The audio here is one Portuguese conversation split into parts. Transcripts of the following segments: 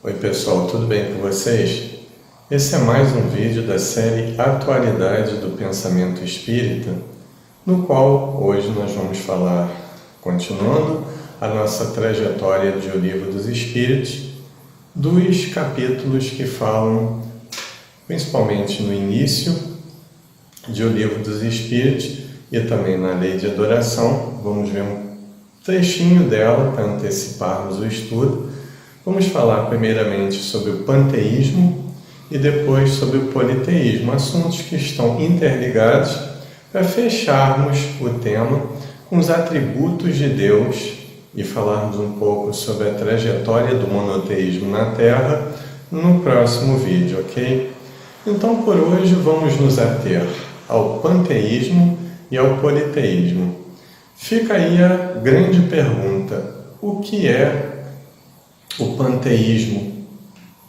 Oi pessoal, tudo bem com vocês? Esse é mais um vídeo da série Atualidade do Pensamento Espírita, no qual hoje nós vamos falar, continuando a nossa trajetória de O Livro dos Espíritos, dos capítulos que falam principalmente no início de O Livro dos Espíritos e também na Lei de Adoração. Vamos ver um trechinho dela para anteciparmos o estudo. Vamos falar primeiramente sobre o panteísmo e depois sobre o politeísmo, assuntos que estão interligados para fecharmos o tema com os atributos de Deus e falarmos um pouco sobre a trajetória do monoteísmo na Terra no próximo vídeo, ok? Então, por hoje, vamos nos ater ao panteísmo e ao politeísmo. Fica aí a grande pergunta: o que é o panteísmo?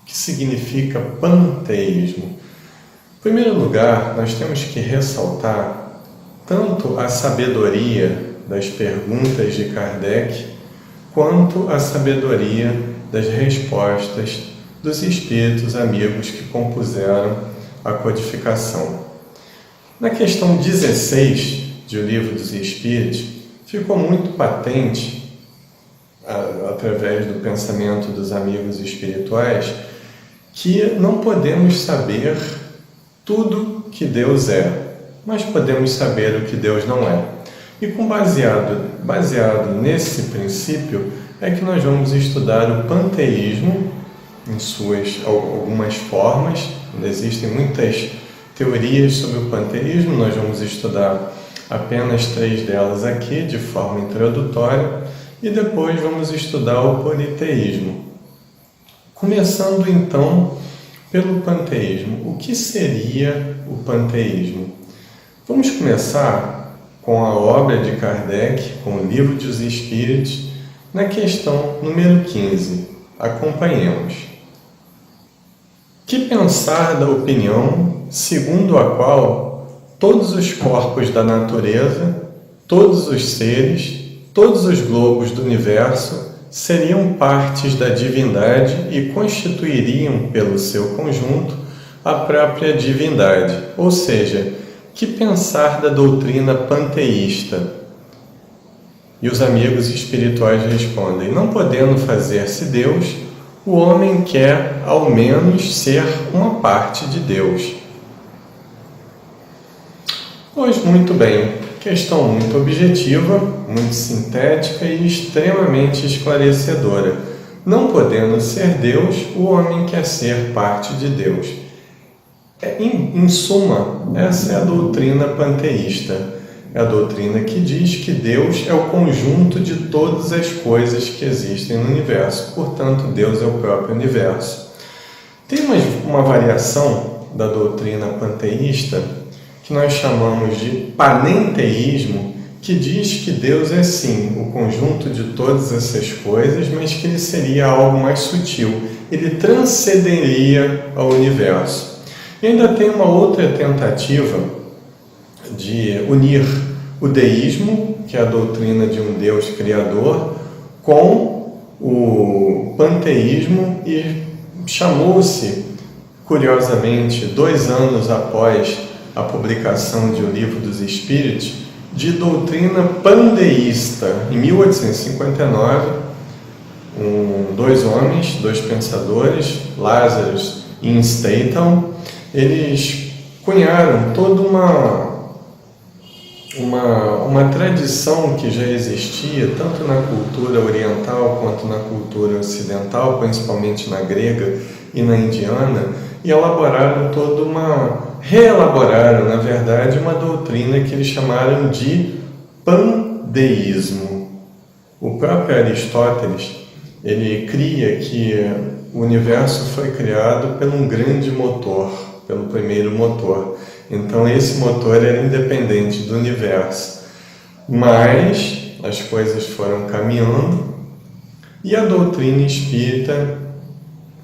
O que significa panteísmo? Em primeiro lugar, nós temos que ressaltar tanto a sabedoria das perguntas de Kardec, quanto a sabedoria das respostas dos espíritos amigos que compuseram a codificação. Na questão 16 de O Livro dos Espíritos, ficou muito patente, através do pensamento dos amigos espirituais, que não podemos saber tudo que Deus é, mas podemos saber o que Deus não é. E baseado nesse princípio é que nós vamos estudar o panteísmo em suas algumas formas. Existem muitas teorias sobre o panteísmo, nós vamos estudar apenas 3 delas aqui de forma introdutória e depois vamos estudar o politeísmo. Começando então pelo panteísmo. O que seria o panteísmo? Vamos começar com a obra de Kardec, com o Livro dos Espíritos, na questão número 15. Acompanhemos. Que pensar da opinião segundo a qual todos os corpos da natureza, todos os seres, todos os globos do universo seriam partes da divindade e constituiriam, pelo seu conjunto, a própria divindade? Ou seja, que pensar da doutrina panteísta? E os amigos espirituais respondem: não podendo fazer-se Deus, o homem quer, ao menos, ser uma parte de Deus. Pois muito bem, questão muito objetiva, muito sintética e extremamente esclarecedora. Não podendo ser Deus, o homem quer ser parte de Deus. Em suma, essa é a doutrina panteísta. É a doutrina que diz que Deus é o conjunto de todas as coisas que existem no universo. Portanto, Deus é o próprio universo. Tem uma variação da doutrina panteísta que nós chamamos de panenteísmo, que diz que Deus é sim o conjunto de todas essas coisas, mas que ele seria algo mais sutil. Ele transcenderia ao universo. E ainda tem uma outra tentativa de unir o deísmo, que é a doutrina de um Deus criador, com o panteísmo, e chamou-se, curiosamente, 2 anos após a publicação de O Livro dos Espíritos, de doutrina pandeísta. Em 1859, 2 homens, 2 pensadores, Lazarus e Statham, eles cunharam toda uma tradição que já existia tanto na cultura oriental quanto na cultura ocidental, principalmente na grega e na indiana, e reelaboraram, na verdade, uma doutrina que eles chamaram de pandeísmo. O próprio Aristóteles, ele cria que o universo foi criado por um grande motor, pelo primeiro motor. Então esse motor era independente do universo. Mas as coisas foram caminhando e a doutrina espírita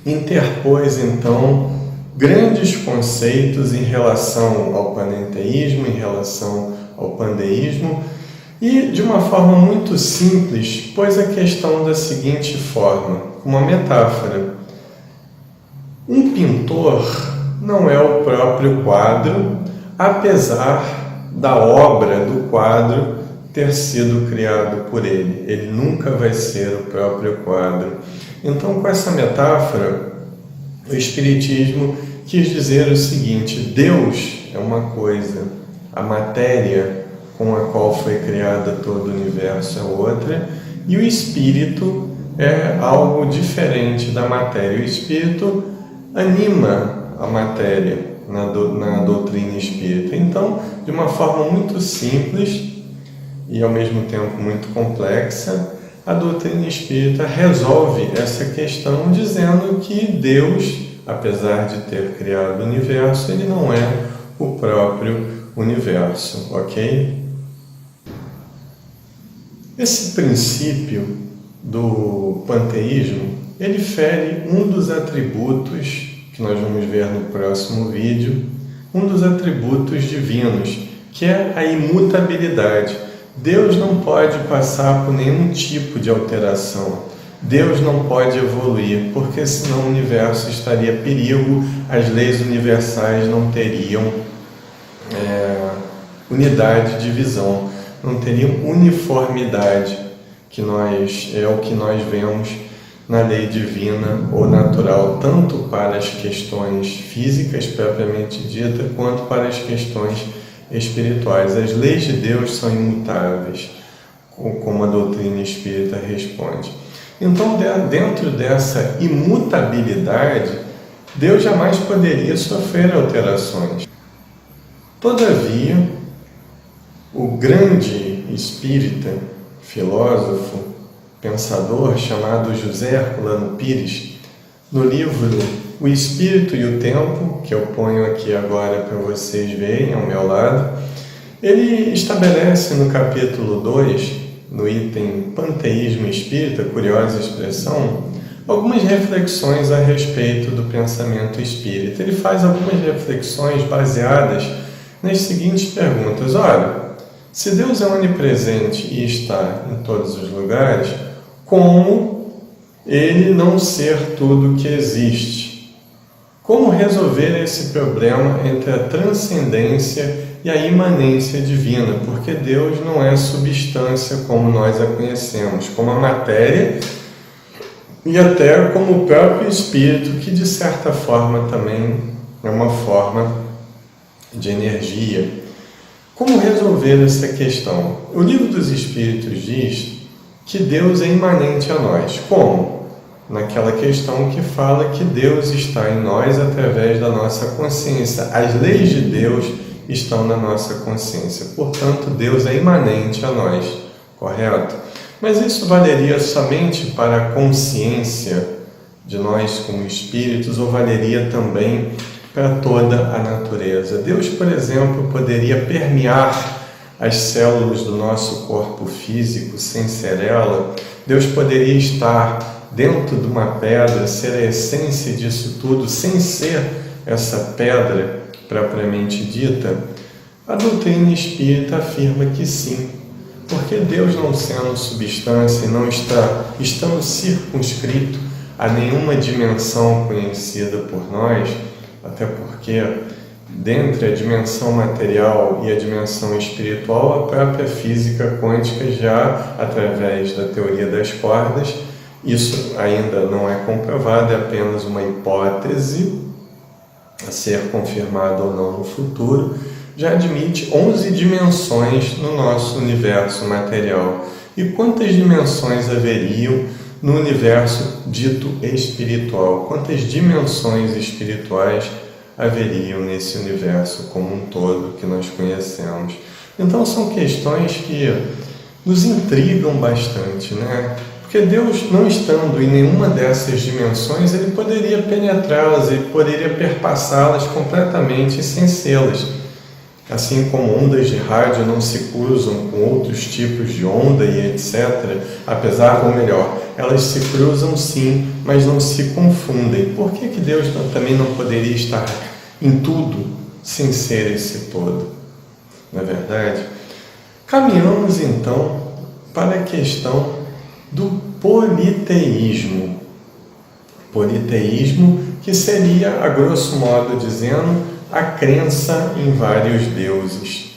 interpôs então grandes conceitos em relação ao panenteísmo, em relação ao pandeísmo, e de uma forma muito simples pôs a questão da seguinte forma, uma metáfora. Um pintor não é o próprio quadro, apesar da obra do quadro ter sido criado por ele. Ele nunca vai ser o próprio quadro. Então, com essa metáfora, o Espiritismo quis dizer o seguinte: Deus é uma coisa, a matéria com a qual foi criada todo o universo é outra, e o Espírito é algo diferente da matéria. O Espírito anima a matéria na doutrina espírita. Então, de uma forma muito simples e ao mesmo tempo muito complexa, a doutrina espírita resolve essa questão dizendo que Deus, apesar de ter criado o universo, ele não é o próprio universo, ok? Esse princípio do panteísmo, ele fere um dos atributos que nós vamos ver no próximo vídeo, um dos atributos divinos, que é a imutabilidade. Deus não pode passar por nenhum tipo de alteração. Deus não pode evoluir, porque senão o universo estaria em perigo, as leis universais não teriam unidade de visão, não teriam uniformidade, que é o que nós vemos na lei divina ou natural, tanto para as questões físicas propriamente dita, quanto para as questões espirituais. As leis de Deus são imutáveis, como a doutrina espírita responde. Então, dentro dessa imutabilidade, Deus jamais poderia sofrer alterações. Todavia, o grande espírita, filósofo, pensador chamado José Herculano Pires, no livro O Espírito e o Tempo, que eu ponho aqui agora para vocês verem ao meu lado, ele estabelece no capítulo 2, no item Panteísmo Espírita, curiosa expressão, algumas reflexões a respeito do pensamento espírita. Ele faz algumas reflexões baseadas nas seguintes perguntas. Olha, se Deus é onipresente e está em todos os lugares, como Ele não ser tudo que existe? Como resolver esse problema entre a transcendência e a imanência divina? Porque Deus não é substância como nós a conhecemos, como a matéria e até como o próprio Espírito, que de certa forma também é uma forma de energia. Como resolver essa questão? O Livro dos Espíritos diz que Deus é imanente a nós. Como? Naquela questão que fala que Deus está em nós através da nossa consciência. As leis de Deus estão na nossa consciência. Portanto, Deus é imanente a nós. Correto? Mas isso valeria somente para a consciência de nós como espíritos ou valeria também para toda a natureza? Deus, por exemplo, poderia permear as células do nosso corpo físico sem ser ela? Deus poderia estar dentro de uma pedra, ser a essência disso tudo, sem ser essa pedra propriamente dita? A doutrina espírita afirma que sim, porque Deus, não sendo substância e não estando circunscrito a nenhuma dimensão conhecida por nós, até porque dentre a dimensão material e a dimensão espiritual, a própria física quântica já, através da teoria das cordas, isso ainda não é comprovado, é apenas uma hipótese a ser confirmada ou não no futuro, já admite 11 dimensões no nosso universo material. E quantas dimensões haveriam no universo dito espiritual? Quantas dimensões espirituais haveriam nesse universo como um todo que nós conhecemos? Então são questões que nos intrigam bastante, né? Porque Deus, não estando em nenhuma dessas dimensões, Ele poderia penetrá-las, Ele poderia perpassá-las completamente sem sê-las. Assim como ondas de rádio não se cruzam com outros tipos de onda e etc., apesar, ou melhor, elas se cruzam sim, mas não se confundem. Por que Deus também não poderia estar em tudo sem ser esse todo? Não é verdade? Caminhamos então para a questão do politeísmo. politeísmo, que seria, a grosso modo dizendo, a crença em vários deuses.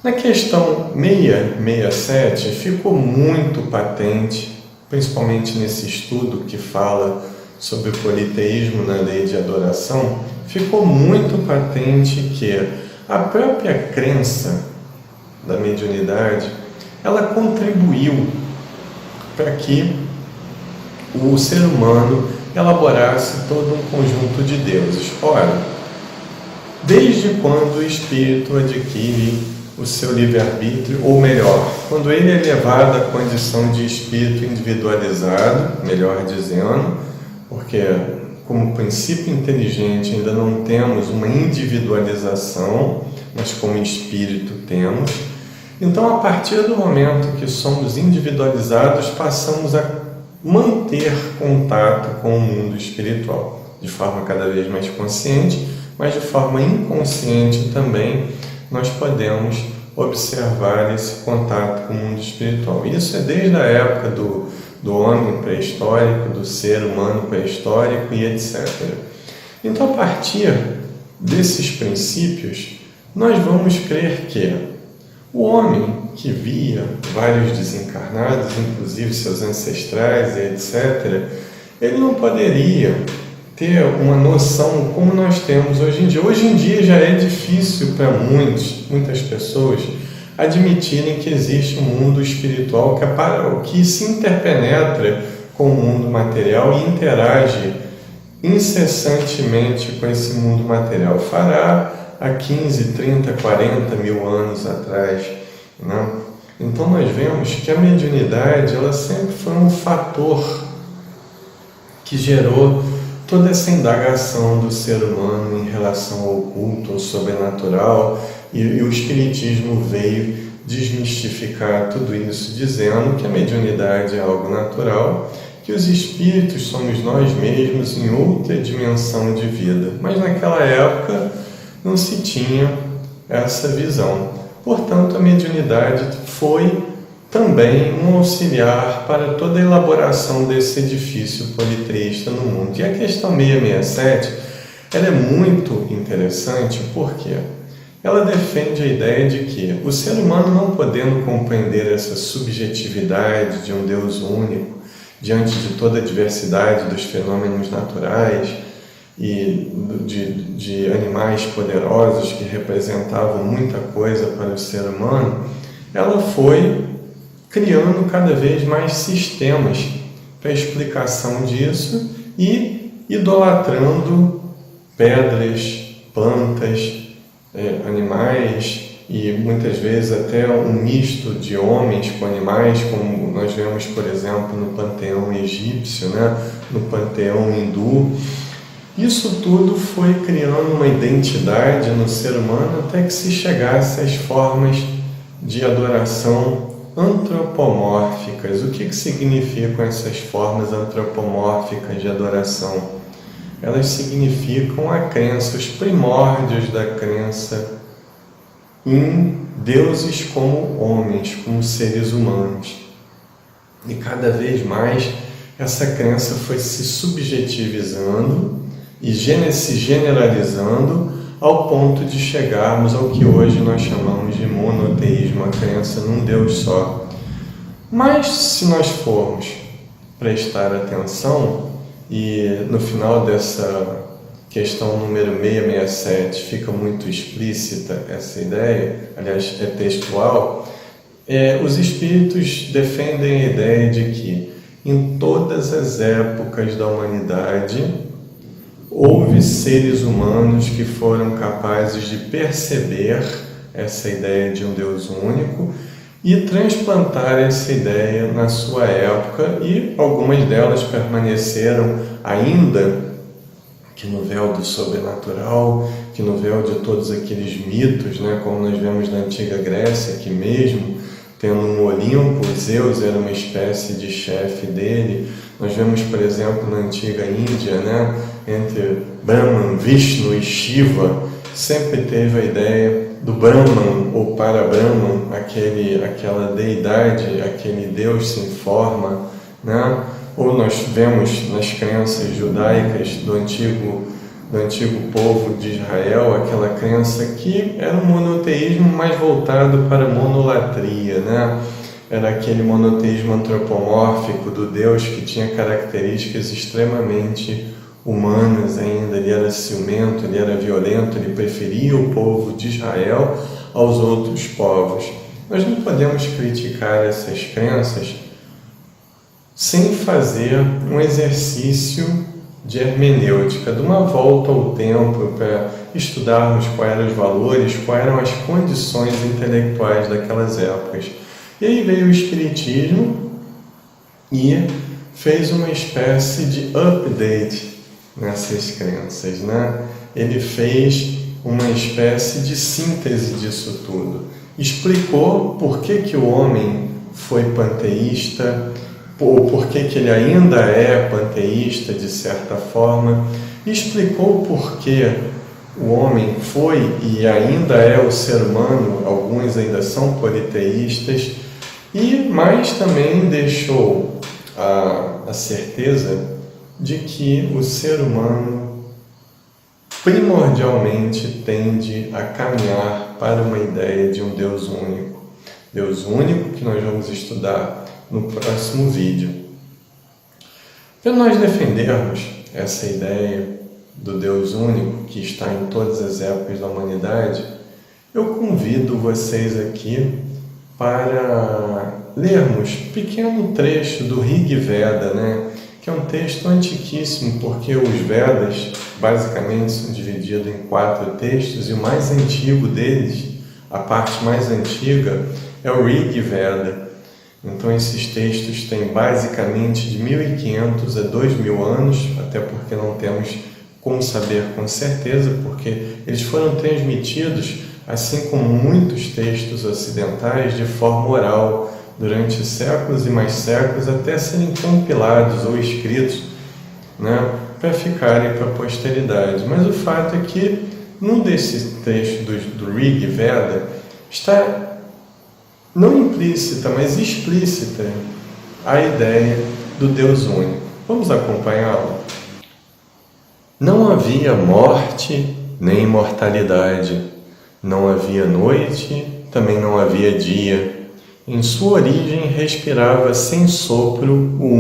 Na questão 667 ficou muito patente, principalmente nesse estudo que fala sobre o politeísmo na lei de adoração, ficou muito patente que a própria crença da mediunidade, ela contribuiu para que o ser humano elaborasse todo um conjunto de deuses. Ora, desde quando o espírito adquire o seu livre-arbítrio, ou melhor, quando ele é levado à condição de espírito individualizado, melhor dizendo, porque como princípio inteligente ainda não temos uma individualização, mas como espírito temos. Então, a partir do momento que somos individualizados, passamos a manter contato com o mundo espiritual, de forma cada vez mais consciente, mas de forma inconsciente também, nós podemos observar esse contato com o mundo espiritual. Isso é desde a época do homem pré-histórico, do ser humano pré-histórico e etc. Então, a partir desses princípios, nós vamos crer que o homem que via vários desencarnados, inclusive seus ancestrais e etc., ele não poderia ter uma noção como nós temos hoje em dia. Hoje em dia já é difícil para muitas pessoas admitirem que existe um mundo espiritual que se interpenetra com o mundo material e interage incessantemente com esse mundo material. Fará há 15, 30, 40 mil anos atrás, né? Então nós vemos que a mediunidade ela sempre foi um fator que gerou toda essa indagação do ser humano em relação ao oculto, ao sobrenatural, e o Espiritismo veio desmistificar tudo isso, dizendo que a mediunidade é algo natural, que os espíritos somos nós mesmos em outra dimensão de vida. Mas naquela época não se tinha essa visão. Portanto, a mediunidade foi também um auxiliar para toda a elaboração desse edifício politeísta no mundo. E a questão 667 ela é muito interessante porque ela defende a ideia de que o ser humano, não podendo compreender essa subjetividade de um Deus único, diante de toda a diversidade dos fenômenos naturais e de animais poderosos que representavam muita coisa para o ser humano, ela foi criando cada vez mais sistemas para a explicação disso e idolatrando pedras, plantas, animais e muitas vezes até um misto de homens com animais, como nós vemos, por exemplo, no panteão egípcio, né? No panteão hindu. Isso tudo foi criando uma identidade no ser humano até que se chegasse às formas de adoração antropomórficas. O que significam essas formas antropomórficas de adoração? Elas significam a crença, os primórdios da crença em deuses como homens, como seres humanos. E cada vez mais essa crença foi se subjetivizando e se generalizando ao ponto de chegarmos ao que hoje nós chamamos de monoteísmo, a crença num Deus só. Mas se nós formos prestar atenção, e no final dessa questão número 667 fica muito explícita essa ideia, aliás é textual, os espíritos defendem a ideia de que em todas as épocas da humanidade houve seres humanos que foram capazes de perceber essa ideia de um Deus único e transplantar essa ideia na sua época, e algumas delas permaneceram ainda que no véu do sobrenatural, que no véu de todos aqueles mitos, né, como nós vemos na antiga Grécia, que mesmo tendo um Olimpo, Zeus era uma espécie de chefe dele. Nós vemos, por exemplo, na antiga Índia, né, entre Brahman, Vishnu e Shiva, sempre teve a ideia do Brahman ou Parabrahman, aquela deidade, aquele Deus sem forma, né? Ou nós vemos nas crenças judaicas do antigo povo de Israel, aquela crença que era um monoteísmo mais voltado para a monolatria, né? Era aquele monoteísmo antropomórfico do Deus que tinha características extremamente humanas ainda. Ele era ciumento, ele era violento, ele preferia o povo de Israel aos outros povos. Nós não podemos criticar essas crenças sem fazer um exercício de hermenêutica, de uma volta ao tempo para estudarmos quais eram os valores, quais eram as condições intelectuais daquelas épocas. E aí veio o Espiritismo e fez uma espécie de update nessas crenças, né? Ele fez uma espécie de síntese disso tudo. Explicou por que o homem foi panteísta, ou por que ele ainda é panteísta de certa forma, explicou por que o homem foi e ainda é o ser humano, alguns ainda são politeístas, mas também deixou a certeza de que o ser humano primordialmente tende a caminhar para uma ideia de um Deus único. Deus único que nós vamos estudar no próximo vídeo. Para nós defendermos essa ideia do Deus único que está em todas as épocas da humanidade, eu convido vocês aqui para lermos um pequeno trecho do Rig Veda, né? Que é um texto antiquíssimo, porque os Vedas basicamente são divididos em 4 textos, e o mais antigo deles, a parte mais antiga, é o Rig Veda. Então esses textos têm basicamente de 1500 a 2000 anos, até porque não temos como saber com certeza, porque eles foram transmitidos, assim como muitos textos ocidentais, de forma oral, durante séculos e mais séculos, até serem compilados ou escritos, né, para ficarem para a posteridade. Mas o fato é que, num desses textos do Rig Veda, está não implícita, mas explícita a ideia do Deus único. Vamos acompanhá-lo? Não havia morte nem imortalidade, não havia noite, também não havia dia. Em sua origem respirava sem sopro o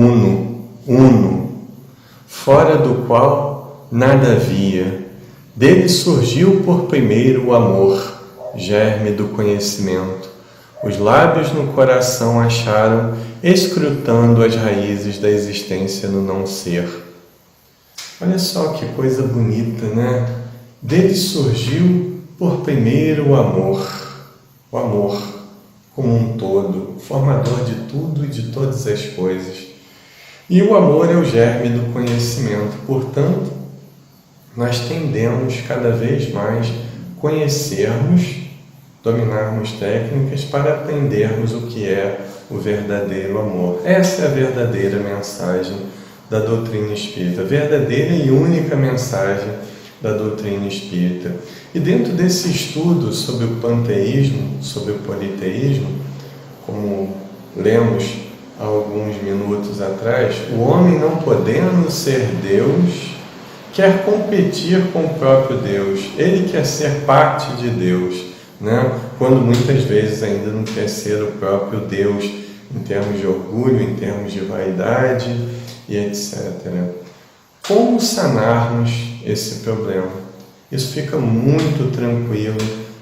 Uno, fora do qual nada havia. Dele surgiu por primeiro o amor, germe do conhecimento. Os lábios no coração acharam, escrutando as raízes da existência no não-ser. Olha só que coisa bonita, né? Dele surgiu por primeiro o amor como um todo, formador de tudo e de todas as coisas. E o amor é o germe do conhecimento, portanto, nós tendemos cada vez mais conhecermos, dominarmos técnicas para aprendermos o que é o verdadeiro amor. Essa é a verdadeira mensagem da doutrina espírita, a verdadeira e única mensagem da doutrina espírita. E dentro desse estudo sobre o panteísmo, sobre o politeísmo, como lemos há alguns minutos atrás, o homem, não podendo ser Deus, quer competir com o próprio Deus. Ele quer ser parte de Deus, né? Quando muitas vezes ainda não quer ser o próprio Deus, em termos de orgulho, em termos de vaidade e etc. Como sanarmos esse problema? Isso fica muito tranquilo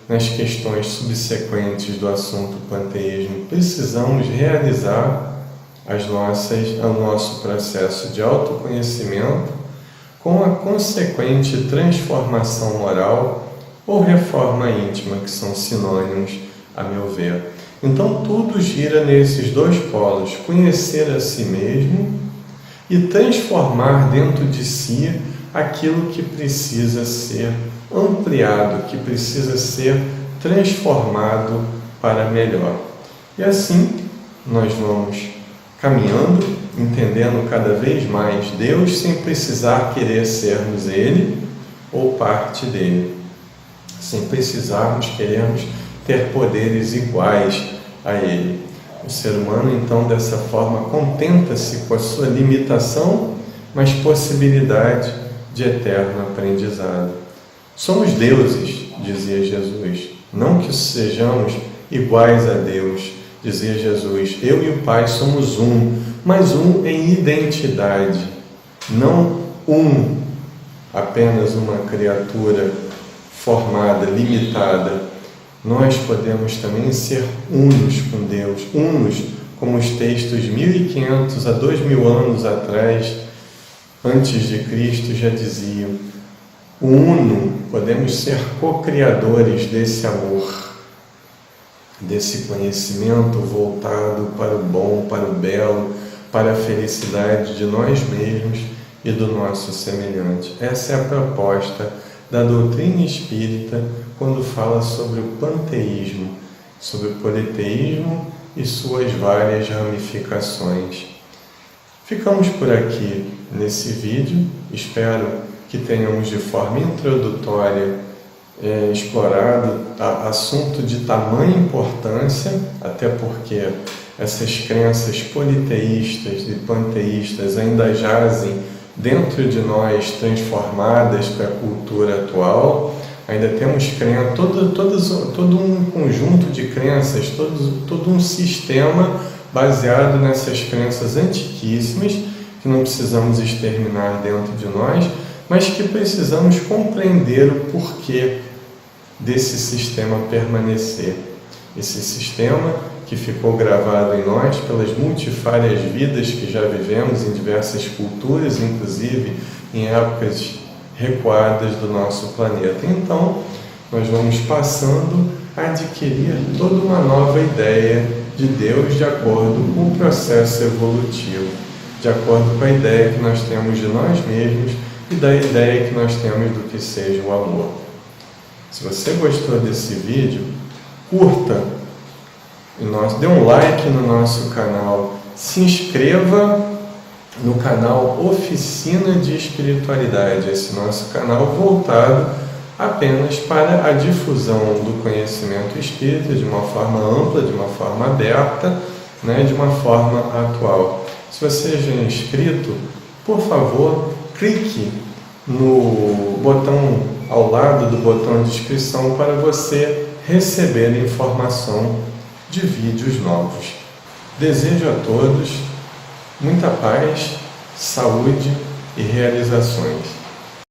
nas questões subsequentes do assunto panteísmo. Precisamos realizar o nosso processo de autoconhecimento com a consequente transformação moral ou reforma íntima, que são sinônimos, a meu ver. Então tudo gira nesses dois polos: conhecer a si mesmo e transformar dentro de si aquilo que precisa ser ampliado, que precisa ser transformado para melhor. E assim nós vamos caminhando, entendendo cada vez mais Deus, sem precisar querer sermos Ele ou parte dele, sem precisarmos querermos ter poderes iguais a Ele. O ser humano, então, dessa forma, contenta-se com a sua limitação, mas possibilidade de eterno aprendizado. Somos deuses, dizia Jesus. Não que sejamos iguais a Deus, dizia Jesus. Eu e o Pai somos um, mas um em identidade, não apenas uma criatura formada, limitada. Nós podemos também ser unos com Deus, unos como os textos 1500 a 2000 anos atrás, antes de Cristo, já diziam. Podemos ser co-criadores desse amor, desse conhecimento voltado para o bom, para o belo, para a felicidade de nós mesmos e do nosso semelhante. Essa é a proposta da doutrina espírita quando fala sobre o panteísmo, sobre o politeísmo e suas várias ramificações. Ficamos por aqui nesse vídeo. Espero que tenhamos de forma introdutória explorado assunto de tamanha importância, até porque essas crenças politeístas e panteístas ainda jazem dentro de nós, transformadas para a cultura atual. Ainda temos todo um conjunto de crenças, todo um sistema baseado nessas crenças antiquíssimas, que não precisamos exterminar dentro de nós, mas que precisamos compreender o porquê desse sistema permanecer. Esse sistema que ficou gravado em nós pelas multifárias vidas que já vivemos em diversas culturas, inclusive em épocas recuadas do nosso planeta. Então, nós vamos passando a adquirir toda uma nova ideia de Deus de acordo com o processo evolutivo, de acordo com a ideia que nós temos de nós mesmos e da ideia que nós temos do que seja o amor. Se você gostou desse vídeo, curta, dê um like no nosso canal, se inscreva no canal Oficina de Espiritualidade, esse nosso canal voltado apenas para a difusão do conhecimento espírita de uma forma ampla, de uma forma aberta, de uma forma atual. Se você já é inscrito, por favor, clique no botão ao lado do botão de inscrição para você receber informação de vídeos novos. Desejo a todos muita paz, saúde e realizações.